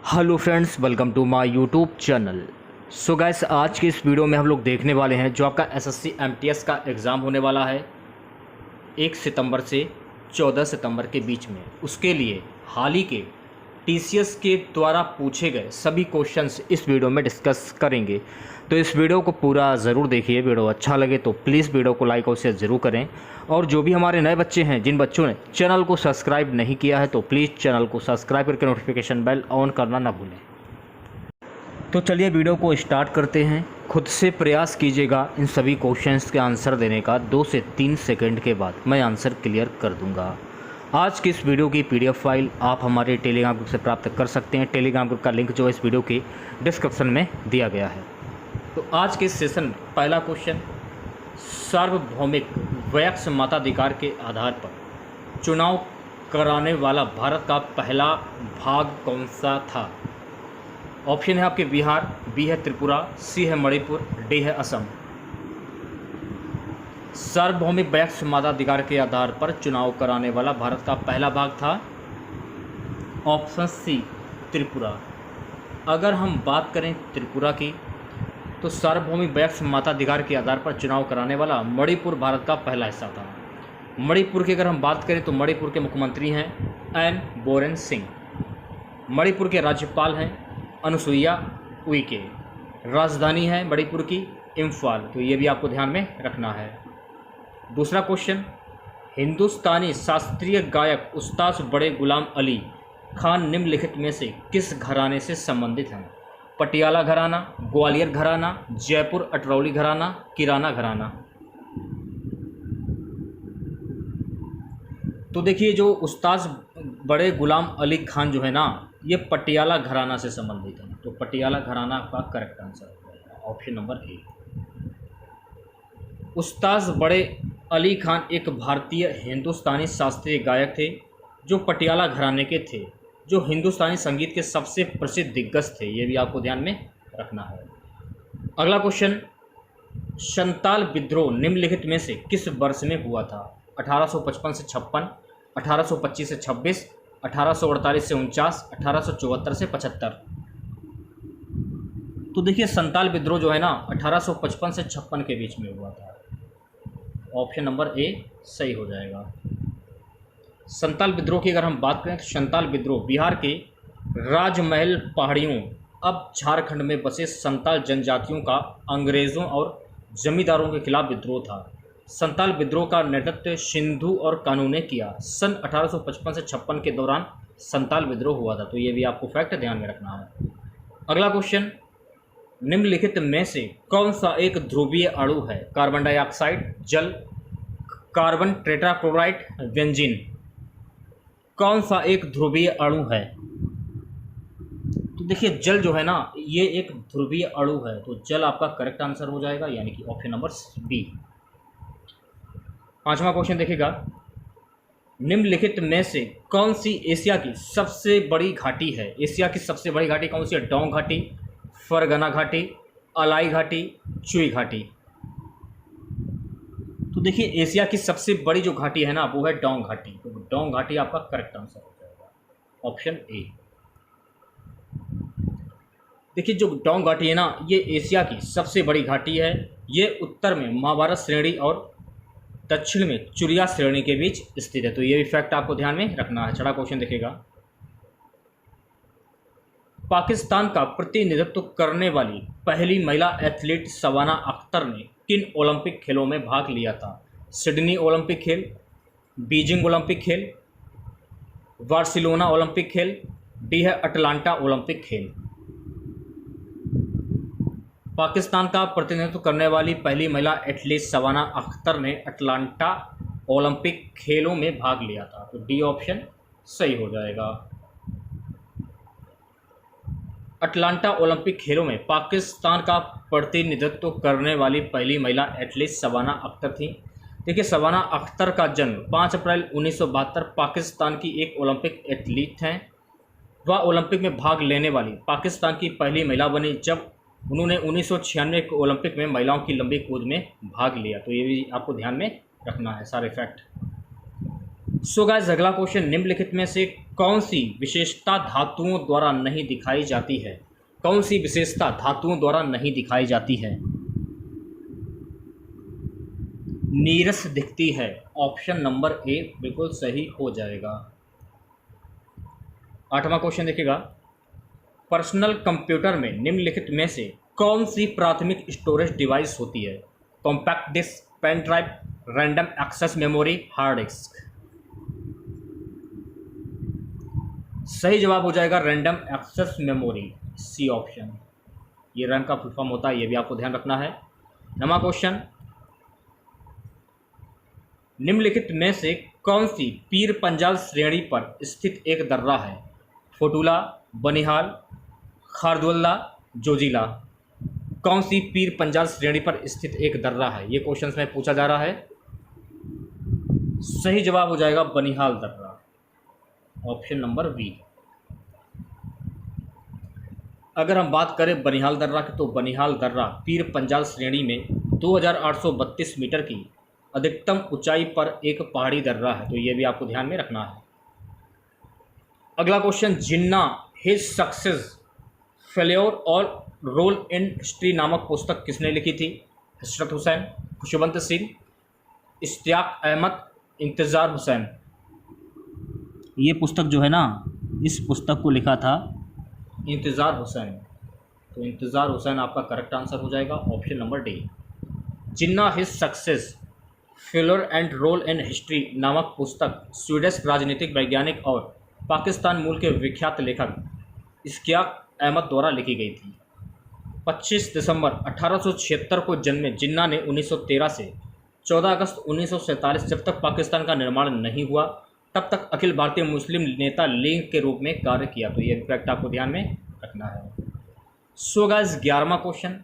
Hello friends, welcome to my YouTube channel. So guys, आज की इस वीडियो में हम लोग देखने वाले हैं जो आपका एसएससी एमटीएस का एग्ज़ाम होने वाला है 1 सितंबर से 14 सितंबर के बीच में। उसके लिए हाल ही के टीसीएस के द्वारा पूछे गए सभी क्वेश्चंस इस वीडियो में डिस्कस करेंगे। तो इस वीडियो को पूरा ज़रूर देखिए। वीडियो अच्छा लगे तो प्लीज़ वीडियो को लाइक और शेयर ज़रूर करें। और जो भी हमारे नए बच्चे हैं, जिन बच्चों ने चैनल को सब्सक्राइब नहीं किया है, तो प्लीज़ चैनल को सब्सक्राइब करके नोटिफिकेशन बेल ऑन करना ना भूलें। तो चलिए वीडियो को स्टार्ट करते हैं। खुद से प्रयास कीजिएगा इन सभी क्वेश्चंस के आंसर देने का। 2 से 3 सेकंड के बाद मैं आंसर क्लियर कर दूंगा। आज की इस वीडियो की पीडीएफ फाइल आप हमारे टेलीग्राम ग्रुप से प्राप्त कर सकते हैं। टेलीग्राम ग्रुप का लिंक जो है इस वीडियो के डिस्क्रिप्शन में दिया गया है। तो आज के सेशन में पहला क्वेश्चन, सार्वभौमिक वयस्क मताधिकार के आधार पर चुनाव कराने वाला भारत का पहला भाग कौन सा था? ऑप्शन है आपके बिहार, बी है त्रिपुरा, सी है मणिपुर, डी है असम। सार्वभौमिक वयस्क मताधिकार के आधार पर चुनाव कराने वाला भारत का पहला भाग था ऑप्शन सी त्रिपुरा। अगर हम बात करें त्रिपुरा की, तो सार्वभौमिक वयस्क मताधिकार के आधार पर चुनाव कराने वाला मणिपुर भारत का पहला हिस्सा था। मणिपुर की अगर हम बात करें तो मणिपुर के मुख्यमंत्री हैं एन बोरेन सिंह। मणिपुर के राज्यपाल हैं अनुसुईया उइके। राजधानी है मणिपुर की इम्फाल। तो ये भी आपको ध्यान में रखना है। दूसरा क्वेश्चन, हिंदुस्तानी शास्त्रीय गायक उस्ताद बड़े गुलाम अली खान निम्नलिखित में से किस घराने से संबंधित हैं? पटियाला घराना, ग्वालियर घराना, जयपुर अटरौली घराना, किराना घराना। तो देखिए, जो उस्ताद बड़े गुलाम अली खान जो है ना, ये पटियाला घराना से संबंधित है। तो पटियाला घराना का करेक्ट आंसर है ऑप्शन नंबर ए। उस्ताद बड़े अली खान एक भारतीय हिंदुस्तानी शास्त्रीय गायक थे जो पटियाला घराने के थे, जो हिंदुस्तानी संगीत के सबसे प्रसिद्ध दिग्गज थे। ये भी आपको ध्यान में रखना है। अगला क्वेश्चन, संताल विद्रोह निम्नलिखित में से किस वर्ष में हुआ था? 1855 से 56, 1825 से 26, 1848 से 49, 1874 से 75। तो देखिए, संताल विद्रोह जो है ना 1855 से 56 के बीच में हुआ था। ऑप्शन नंबर ए सही हो जाएगा। संताल विद्रोह की अगर हम बात करें तो संताल विद्रोह बिहार के राजमहल पहाड़ियों, अब झारखंड में बसे संताल जनजातियों का अंग्रेज़ों और जमींदारों के खिलाफ विद्रोह था। संताल विद्रोह का नेतृत्व सिंधु और कानू ने किया। सन 1855 से 56 के दौरान संताल विद्रोह हुआ था। तो ये भी आपको फैक्ट ध्यान में रखना है। अगला क्वेश्चन, निम्नलिखित में से कौन सा एक ध्रुवीय अणु है? कार्बन डाइऑक्साइड, जल, कार्बन टेट्राक्लोराइड, बेंजीन। कौन सा एक ध्रुवीय अणु है? तो देखिए, जल जो है ना, ये एक ध्रुवीय अणु है। तो जल आपका करेक्ट आंसर हो जाएगा, यानी कि ऑप्शन नंबर बी। पांचवा क्वेश्चन देखिएगा, निम्नलिखित में से कौन सी एशिया की सबसे बड़ी घाटी है? एशिया की सबसे बड़ी घाटी कौन सी है? डोंग घाटी, फरगना घाटी, अलाई घाटी, चुई घाटी। तो देखिए, एशिया की सबसे बड़ी जो घाटी है ना, वो है डोंग घाटी। तो डोंग घाटी आपका करेक्ट आंसर हो जाएगा, ऑप्शन ए। देखिए, जो डोंग घाटी है ना, ये एशिया की सबसे बड़ी घाटी है। ये उत्तर में महाभारत श्रेणी और दक्षिण में चुरिया श्रेणी के बीच स्थित है। तो ये भी फैक्ट आपको ध्यान में रखना है। छठा क्वेश्चन देखिएगा, पाकिस्तान का प्रतिनिधित्व करने वाली पहली महिला एथलीट शबाना अख्तर ने किन ओलंपिक खेलों में भाग लिया था? सिडनी ओलंपिक खेल, बीजिंग ओलंपिक खेल, बार्सिलोना ओलंपिक खेल, डी है अटलांटा ओलंपिक खेल। पाकिस्तान का प्रतिनिधित्व करने वाली पहली महिला एथलीट शबाना अख्तर ने अटलांटा ओलंपिक खेलों में भाग लिया था। तो डी ऑप्शन सही हो जाएगा। अटलांटा ओलंपिक खेलों में पाकिस्तान का प्रतिनिधित्व करने वाली पहली महिला एथलीट शबाना अख्तर थी। देखिए, शबाना अख्तर का जन्म 5 अप्रैल 1972 पाकिस्तान की एक ओलंपिक एथलीट हैं। वह ओलंपिक में भाग लेने वाली पाकिस्तान की पहली महिला बनी जब उन्होंने 1996 के ओलंपिक में महिलाओं की लंबी कूद में भाग लिया। तो ये भी आपको ध्यान में रखना है सारे फैक्ट। सो गाइस अगला क्वेश्चन, निम्नलिखित में से कौन सी विशेषता धातुओं द्वारा नहीं दिखाई जाती है? कौन सी विशेषता धातुओं द्वारा नहीं दिखाई जाती है? नीरस दिखती है। ऑप्शन नंबर ए बिल्कुल सही हो जाएगा। 8वां क्वेश्चन देखिएगा, पर्सनल कंप्यूटर में निम्नलिखित में से कौन सी प्राथमिक स्टोरेज डिवाइस होती है? Compact disc, pen drive, random access memory, hard disk. सही जवाब हो जाएगा random access memory, C option. ये रैम का फुल फॉर्म होता है, ये भी आपको ध्यान रखना है। 9वां क्वेश्चन, निम्नलिखित में से कौन सी पीर पंजाल श्रेणी पर स्थित एक दर्रा है? फोटूला, बनिहाल, खारदुल्ला, जोजिला। कौन सी पीर पंजाल श्रेणी पर स्थित एक दर्रा है? ये क्वेश्चन में पूछा जा रहा है। सही जवाब हो जाएगा बनिहाल दर्रा, ऑप्शन नंबर बी। अगर हम बात करें बनिहाल दर्रा की, तो बनिहाल दर्रा पीर पंजाल श्रेणी में 2832 मीटर की अधिकतम ऊंचाई पर एक पहाड़ी दर्रा है, तो ये भी आपको ध्यान में रखना है। अगला क्वेश्चन, जिन्ना हिज सक्सेस फेल्योर और रोल इन हिस्ट्री नामक पुस्तक किसने लिखी थी? हसरत हुसैन, खुशवंत सिंह, इश्तियाक अहमद, इंतज़ार हुसैन। ये पुस्तक जो है ना, इस पुस्तक को लिखा था इंतज़ार हुसैन, तो इंतज़ार हुसैन आपका करेक्ट आंसर हो जाएगा, option number D. Jinnah his success failure and role in history नामक पुस्तक स्वीडिश राजनीतिक वैज्ञानिक और पाकिस्तान मूल के विख्यात लेखक इश्तियाक अहमद द्वारा लिखी गई थी। 25 दिसंबर 1876 को जन्मे जिन्ना ने 1913 से 14 अगस्त 1947 जब तक पाकिस्तान का निर्माण नहीं हुआ तब तक अखिल भारतीय मुस्लिम नेता लीग के रूप में कार्य किया, तो ये फैक्ट आपको ध्यान में रखना है। सो गाइस 11वां क्वेश्चन,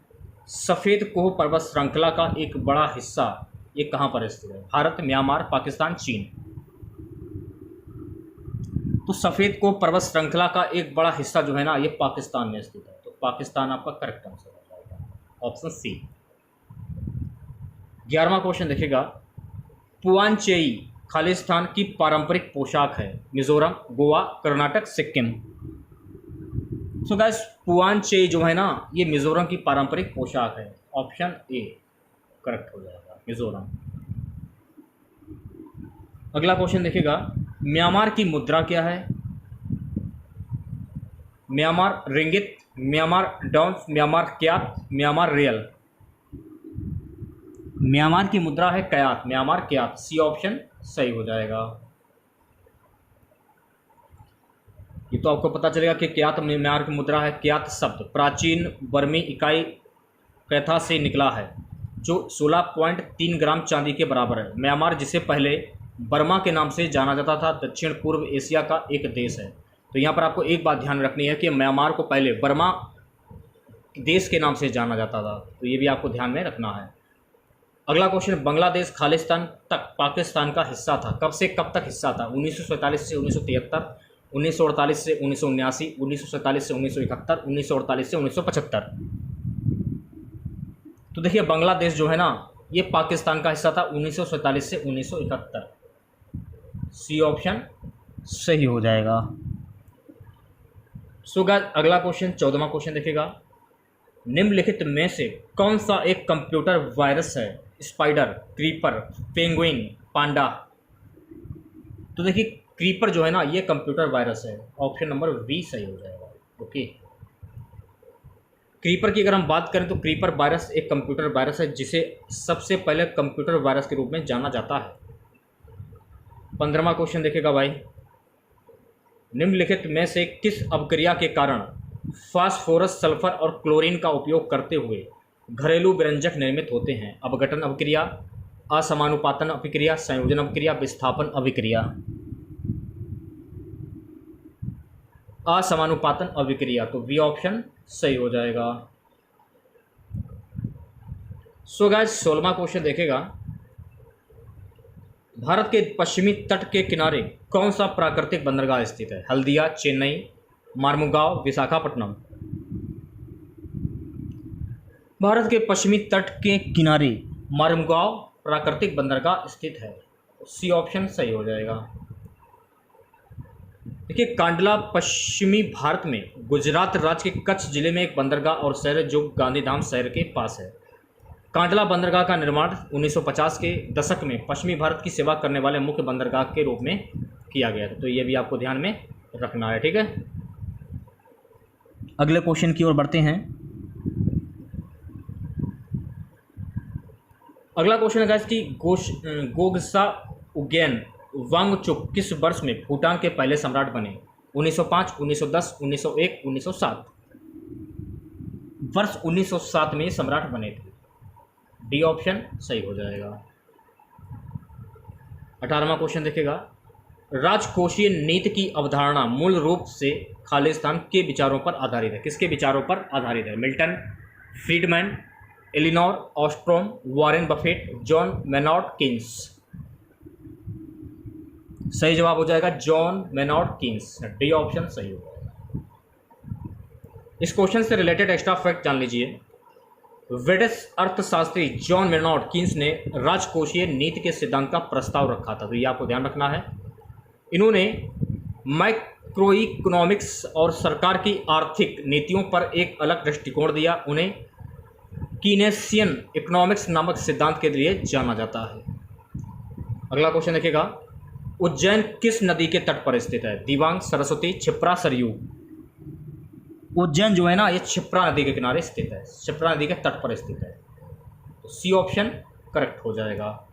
सफ़ेद कोह पर्वत श्रृंखला का एक बड़ा हिस्सा ये कहाँ पर स्थित है? भारत, म्यांमार, पाकिस्तान, चीन। तो सफ़ेद कोह पर्वत श्रृंखला का एक बड़ा हिस्सा जो है ना, ये पाकिस्तान में स्थित है, तो पाकिस्तान आपका करेक्ट आंसर हो जाएगा, ऑप्शन सी। 11वां क्वेश्चन देखिएगा, पुआनचेई खालिस्तान की पारंपरिक पोशाक है? मिजोरम, गोवा, कर्नाटक, सिक्किम। सो गाइस पुआनचेई जो है ना, ये मिजोरम की पारंपरिक पोशाक है, ऑप्शन ए करेक्ट हो जाएगा, मिजोरम। अगला क्वेश्चन देखिएगा, म्यांमार की मुद्रा क्या है? Myanmar ringgit, Myanmar dongs, Myanmar kyat, Myanmar riyal. Myanmar की मुद्रा है क्यात, म्यांमार क्यात, सी ऑप्शन सही हो जाएगा। ये तो आपको पता चलेगा कि क्यात म्यांमार की मुद्रा है। क्यात शब्द प्राचीन बर्मी इकाई कैथा से निकला है जो 16.3 ग्राम चांदी के बराबर है। म्यांमार, जिसे पहले बर्मा के नाम से जाना जाता था, दक्षिण पूर्व एशिया का एक देश है। तो यहाँ पर आपको एक बात ध्यान रखनी है कि म्यांमार को पहले बर्मा देश के नाम से जाना जाता था, तो ये भी आपको ध्यान में रखना है। अगला क्वेश्चन, बांग्लादेश खालिस्तान तक पाकिस्तान का हिस्सा था, कब से कब तक हिस्सा था? 1947 से 1973, 1948 से 1979, 1947 से 1971, 1948 से 1975। तो देखिए बांग्लादेश जो है ना, ये पाकिस्तान का हिस्सा था 1947 से 1971, सी ऑप्शन सही हो जाएगा। सो गाइस अगला क्वेश्चन 14वां क्वेश्चन देखिएगा, निम्नलिखित में से कौन सा एक कंप्यूटर वायरस है? स्पाइडर, क्रीपर, पेंगुइन, पांडा। तो देखिए क्रीपर जो है ना, ये कंप्यूटर वायरस है, ऑप्शन नंबर बी सही हो जाएगा। ओके, क्रीपर की अगर हम बात करें तो क्रीपर वायरस एक कंप्यूटर वायरस है जिसे सबसे पहले कंप्यूटर वायरस के रूप में जाना जाता है। 15वां क्वेश्चन देखिएगा भाई, निम्नलिखित में से किस अपक्रिया के कारण फास्फोरस, सल्फर और क्लोरीन का उपयोग करते हुए घरेलू व्यंजक निर्मित होते हैं? अपघटन अभिक्रिया, असमानुपातन अभिक्रिया, संयोजन अभिक्रिया, विस्थापन अभिक्रिया। असमानुपातन अभिक्रिया, तो बी ऑप्शन सही हो जाएगा। सो गाइस 16वां क्वेश्चन देखेगा, भारत के पश्चिमी तट के किनारे कौन सा प्राकृतिक बंदरगाह स्थित है? हल्दिया, चेन्नई, मार्मुगांव, विशाखापट्टनम। भारत के पश्चिमी तट के किनारे मार्मुगांव प्राकृतिक बंदरगाह स्थित है, सी ऑप्शन सही हो जाएगा। देखिए, कांडला पश्चिमी भारत में गुजरात राज्य के कच्छ जिले में एक बंदरगाह और शहर है जो गांधीधाम शहर के पास है। कांडला बंदरगाह का निर्माण 1950 के दशक में पश्चिमी भारत की सेवा करने वाले मुख्य बंदरगाह के रूप में किया गया था। तो ये भी आपको ध्यान में रखना है, ठीक है। अगले क्वेश्चन की ओर बढ़ते हैं। अगला क्वेश्चन है गाइस कि गोग्सा उगेन वांगचुक किस वर्ष में भूटान के पहले सम्राट बने? 1905, 1910, 1901, 1907। वर्ष 1907 में सम्राट बने थे। डी ऑप्शन सही हो जाएगा। 18वां क्वेश्चन देखिएगा, राजकोषीय नीति की अवधारणा मूल रूप से खालिस्तान के विचारों पर आधारित है। किसके विचारों पर आधारित है? Milton, Friedman, Elinor Ostrom, Warren Buffett, John Maynard Keynes. सही जवाब हो जाएगा John Maynard Keynes. D option सही हो जाएगा। इस क्वेश्चन से रिलेटेड एक्स्ट्रा फैक्ट जान लीजिए। ब्रिटिश अर्थशास्त्री जॉन मैनॉर्ड कीन्स ने राजकोषीय नीति के सिद्धांत का प्रस्ताव रखा था। तो ये आपको ध्यान रखना है। इन्होंने मैक्रो इकोनॉमिक्स और सरकार की आर्थिक नीतियों पर एक अलग दृष्टिकोण दिया। उन्हें कीनेसियन इकोनॉमिक्स नामक सिद्धांत के लिए जाना जाता है। अगला क्वेश्चन देखिएगा, उज्जैन किस नदी के तट पर स्थित है? दिबांग, सरस्वती, क्षिप्रा, सरयू। उज्जैन जो है ना, ये क्षिप्रा नदी के किनारे स्थित है, क्षिप्रा नदी के तट पर स्थित है। तो सी ऑप्शन करेक्ट हो जाएगा।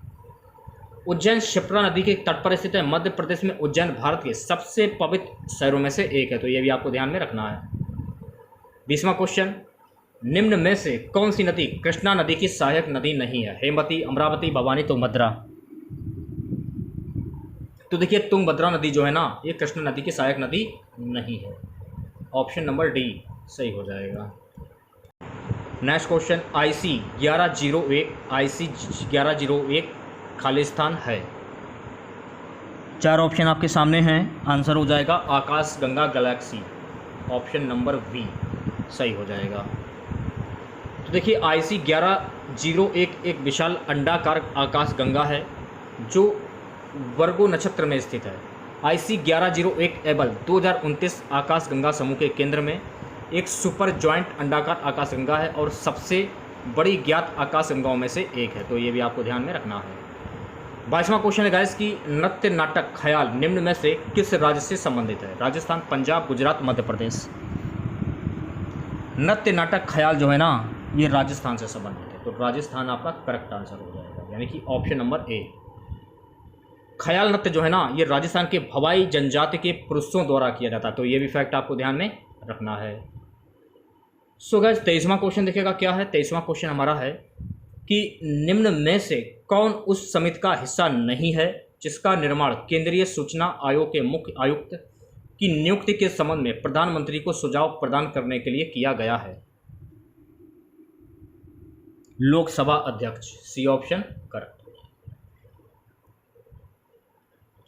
उज्जैन क्षिप्रा नदी के तट पर स्थित है। मध्य प्रदेश में उज्जैन भारत के सबसे पवित्र शहरों में से एक है। तो ये भी आपको ध्यान में रखना है। 20वां क्वेश्चन, निम्न में से कौन सी नदी कृष्णा नदी की सहायक नदी नहीं है? हेमवती, अमरावती, भवानी, तुंगभद्रा। तो देखिए, तुंगभद्रा नदी जो है ना, ये कृष्णा नदी की सहायक नदी नहीं है। ऑप्शन नंबर डी सही हो जाएगा। नेक्स्ट क्वेश्चन, IC 1101 खालिस्तान है। 4 ऑप्शन आपके सामने हैं। आंसर हो जाएगा Akash Ganga galaxy. Option number B सही हो जाएगा। तो देखिए, IC 1101 एक विशाल अंडाकार आकाश गंगा है जो वर्गो नक्षत्र में स्थित है। IC 1101 एबल 2029 आकाश गंगा समूह के केंद्र में एक सुपर जॉइंट अंडाकार आकाश गंगा है और सबसे बड़ी ज्ञात आकाश गंगाओं में से एक है। तो ये भी आपको ध्यान में रखना है। 22वां क्वेश्चन है गाइस कि नृत्य नाटक ख्याल निम्न में से किस राज्य से संबंधित है? राजस्थान, पंजाब, गुजरात, मध्य प्रदेश। नृत्य नाटक ख्याल जो है ना, ये राजस्थान से संबंधित है। तो राजस्थान आपका करेक्ट आंसर हो जाएगा, यानी कि ऑप्शन नंबर ए। ख्याल नृत्य जो है ना, ये राजस्थान के भवाई जनजाति के पुरुषों द्वारा किया जाता है। तो ये भी फैक्ट आपको ध्यान में रखना है। सो गाइस, 23वां क्वेश्चन देखिएगा क्या है। 23वां क्वेश्चन हमारा है कि निम्न में से कौन उस समिति का हिस्सा नहीं है जिसका निर्माण केंद्रीय सूचना आयोग के मुख्य आयुक्त की नियुक्ति के संबंध में प्रधानमंत्री को सुझाव प्रदान करने के लिए किया गया है? लोकसभा अध्यक्ष। C option correct.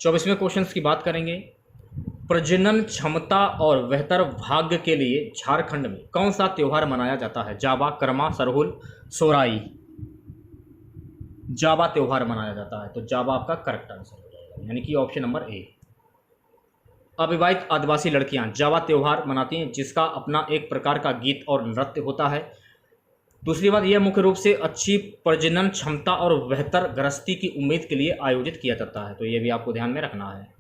24वें क्वेश्चन की बात करेंगे। प्रजनन क्षमता और बेहतर भाग्य के लिए झारखंड में कौन सा त्योहार मनाया जाता है? जावा, करमा, सरहुल, सोराई। जावा त्योहार मनाया जाता है। तो जावा आपका करेक्ट आंसर हो जाएगा, यानी कि ऑप्शन नंबर ए। अविवाहित आदिवासी लड़कियां जावा त्योहार मनाती हैं जिसका अपना एक प्रकार का गीत और नृत्य होता है। दूसरी बात, यह मुख्य रूप से अच्छी प्रजनन क्षमता और बेहतर गृहस्थी की उम्मीद के लिए आयोजित किया जाता है। तो यह भी आपको ध्यान में रखना है।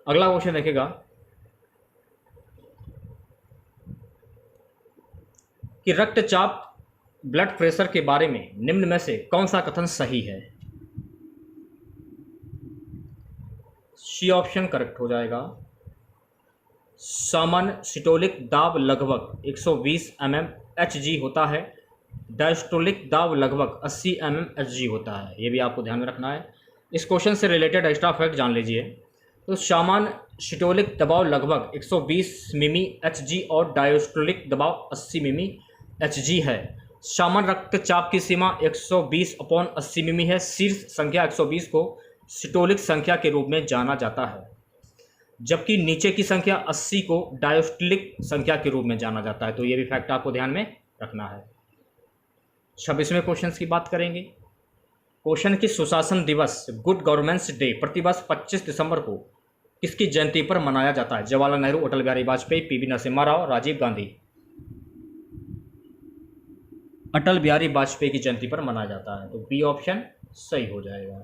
अगला क्वेश्चन देखेगा कि रक्तचाप ब्लड प्रेशर के बारे में निम्न में से कौन सा कथन सही है? सी ऑप्शन करेक्ट हो जाएगा। सामान्य सिस्टोलिक दाब लगभग 120 mmHg होता है। डायस्टोलिक दाब लगभग 80 mmHg होता है। ये भी आपको ध्यान में रखना है। इस क्वेश्चन से रिलेटेड एक्स्ट्रा फैक्ट जान लीजिए। तो सामान्य सिस्टोलिक दबाव लगभग 120 mmHg और डायस्टोलिक दबाव 80 mmHg है। सामान्य रक्तचाप की सीमा 120/80 मिमी है। शीर्ष संख्या 120 को सिस्टोलिक संख्या के रूप में जाना जाता है, जबकि नीचे की संख्या 80 को डायस्टोलिक संख्या के रूप में जाना जाता है। तो ये भी फैक्ट आपको ध्यान में रखना है। 26वें क्वेश्चन की बात करेंगे। क्वेश्चन की सुशासन दिवस गुड गवर्नेंस डे प्रतिवर्ष 25 दिसंबर को किसकी जयंती पर मनाया जाता है? जवाहरलाल नेहरू, अटल बिहारी वाजपेयी, पीवी नरसिम्हा राव, राजीव गांधी। अटल बिहारी वाजपेयी की जयंती पर मनाया जाता है, तो बी ऑप्शन सही हो जाएगा।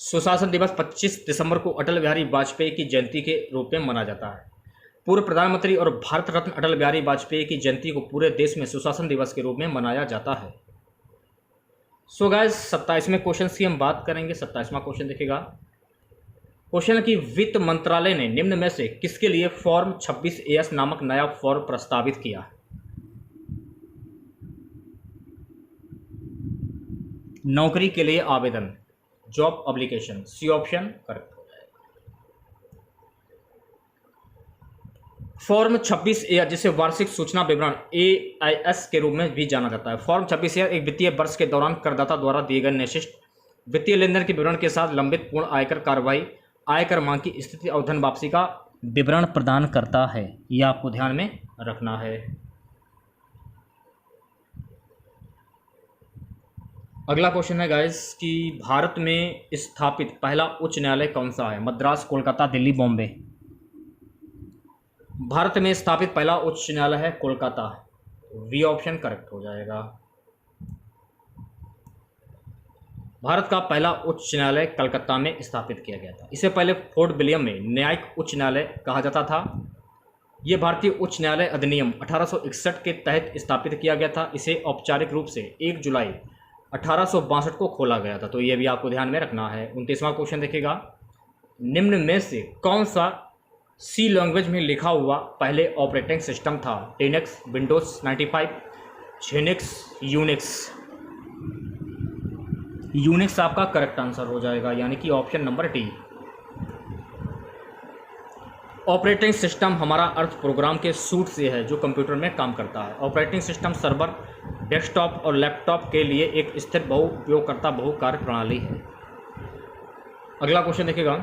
सुशासन दिवस 25 दिसंबर को अटल बिहारी वाजपेयी की जयंती के रूप में मनाया जाता है। पूर्व प्रधानमंत्री और भारत रत्न अटल बिहारी वाजपेयी की जयंती को पूरे देश में सुशासन दिवस के रूप में मनाया जाता है। सो गाइस 27वें क्वेश्चन की हम बात करेंगे। 27वां क्वेश्चन देखिएगा। क्वेश्चन की वित्त मंत्रालय ने निम्न में से किसके लिए फॉर्म 26AS नामक नया फॉर्म प्रस्तावित किया? नौकरी के लिए आवेदन, job application. C option correct हो जाएगा। फॉर्म 26A जिसे वार्षिक सूचना विवरण AIS के रूप में भी जाना जाता है। फॉर्म 26A एक वित्तीय वर्ष के दौरान करदाता द्वारा दिए गए निश्चित वित्तीय लेनदेन के विवरण के साथ लंबित पूर्ण आयकर कार्रवाई, आयकर मांग की स्थिति और धन वापसी का विवरण प्रदान करता है। यह आपको ध्यान में रखना है। अगला क्वेश्चन है गाइस कि भारत में स्थापित पहला उच्च न्यायालय कौन सा है? मद्रास, कोलकाता, दिल्ली, बॉम्बे। भारत में स्थापित पहला उच्च न्यायालय है कोलकाता, वी ऑप्शन करेक्ट हो जाएगा। भारत का पहला उच्च न्यायालय कलकत्ता में स्थापित किया गया था। इससे पहले फोर्ट विलियम में न्यायिक उच्च न्यायालय कहा जाता था। यह भारतीय उच्च न्यायालय अधिनियम 1861 के तहत स्थापित किया गया था। इसे औपचारिक रूप से 1 जुलाई 1862 को खोला गया था, तो यह भी आपको ध्यान में रखना है। 29वां क्वेश्चन देखिएगा। निम्न में से कौन सा सी लैंग्वेज में लिखा हुआ पहले ऑपरेटिंग सिस्टम था? Linux, Windows 95, Xenix, Unix. Unix आपका करेक्ट आंसर हो जाएगा, यानी कि option number D. Operating system हमारा अर्थ प्रोग्राम के सूट से है जो कंप्यूटर में काम करता है। ऑपरेटिंग सिस्टम सर्वर, डेस्कटॉप और लैपटॉप के लिए एक स्थिर बहु उपयोगकर्ता बहु कार्य प्रणाली है। अगला क्वेश्चन देखिएगा।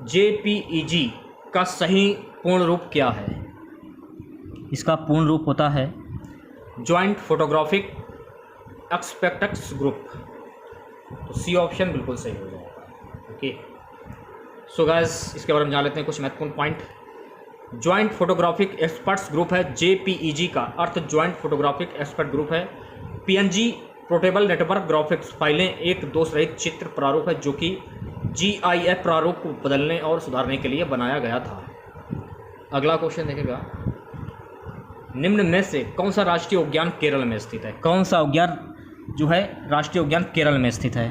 JPEG का सही पूर्ण रूप क्या है? इसका पूर्ण रूप होता है ज्वाइंट फोटोग्राफिक एक्सपेक्ट्स ग्रुप, तो सी ऑप्शन बिल्कुल सही हो जाएगा। ओके, सो गाइस इसके बारे में जान लेते हैं कुछ महत्वपूर्ण point. Joint photographic experts group है JPEG का अर्थ ज्वाइंट फोटोग्राफिक एक्सपर्ट ग्रुप है। PNG पोर्टेबल नेटवर्क ग्राफिक्स फाइलें एक दोष रहित चित्र प्रारूप है जो कि GIF प्रारूप को बदलने और सुधारने के लिए बनाया गया था। अगला क्वेश्चन देखेगा। निम्न में से कौन सा राष्ट्रीय उद्यान केरल में स्थित है? कौन सा उद्यान जो है राष्ट्रीय उद्यान केरल में स्थित है?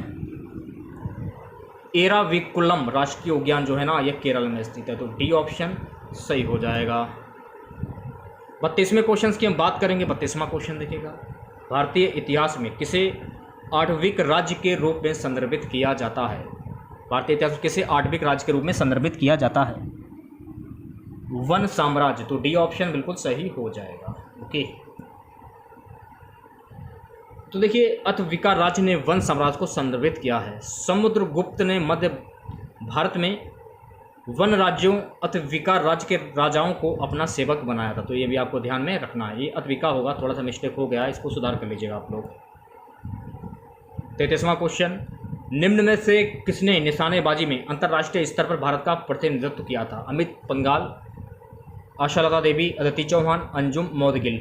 एराविकुलम राष्ट्रीय उद्यान जो है ना, यह केरल में स्थित है, तो डी ऑप्शन सही हो जाएगा। 32वें क्वेश्चन की हम बात करेंगे। 32वां क्वेश्चन देखिएगा। भारतीय इतिहास में किसे आठविक राज्य के रूप में संदर्भित किया जाता है? भारतीय इतिहास में किसे आठविक राज्य के रूप में संदर्भित किया जाता है? वन साम्राज्य, तो डी ऑप्शन बिल्कुल सही हो जाएगा। ओके, तो देखिए अथविका राज्य ने वन साम्राज्य को संदर्भित किया है। समुद्रगुप्त ने मध्य भारत में वन राज्यों अथविका राज्य के राजाओं को अपना सेवक बनाया था, तो ये भी आपको ध्यान में रखना है। ये अथविका होगा, थोड़ा सा मिस्टेक हो गया, इसको सुधार कर लीजिएगा आप लोग। 33वां क्वेश्चन। निम्न में से किसने निशानेबाजी में अंतर्राष्ट्रीय स्तर पर भारत का प्रतिनिधित्व किया था? अमित पंघाल, आशालता देवी, अदिति चौहान, अंजुम मौदगिल।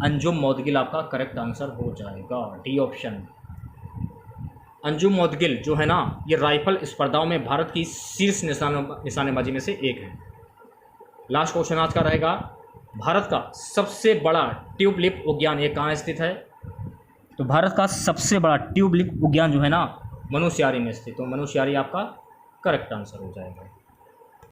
अंजुम मौदगिल आपका करेक्ट आंसर हो जाएगा, डी ऑप्शन। अंजुम मौदगिल जो है ना, ये राइफल स्पर्धाओं में भारत की शीर्ष निशानेबाजी में से एक है। लास्ट क्वेश्चन आज का रहेगा। भारत का सबसे बड़ा ट्यूबलिप उद्यान ये कहाँ स्थित है? तो भारत का सबसे बड़ा ट्यूबलिप उद्यान जो है ना, मनुष्यारी में स्थित, तो मनुष्यारी आपका करेक्ट आंसर हो जाएगा।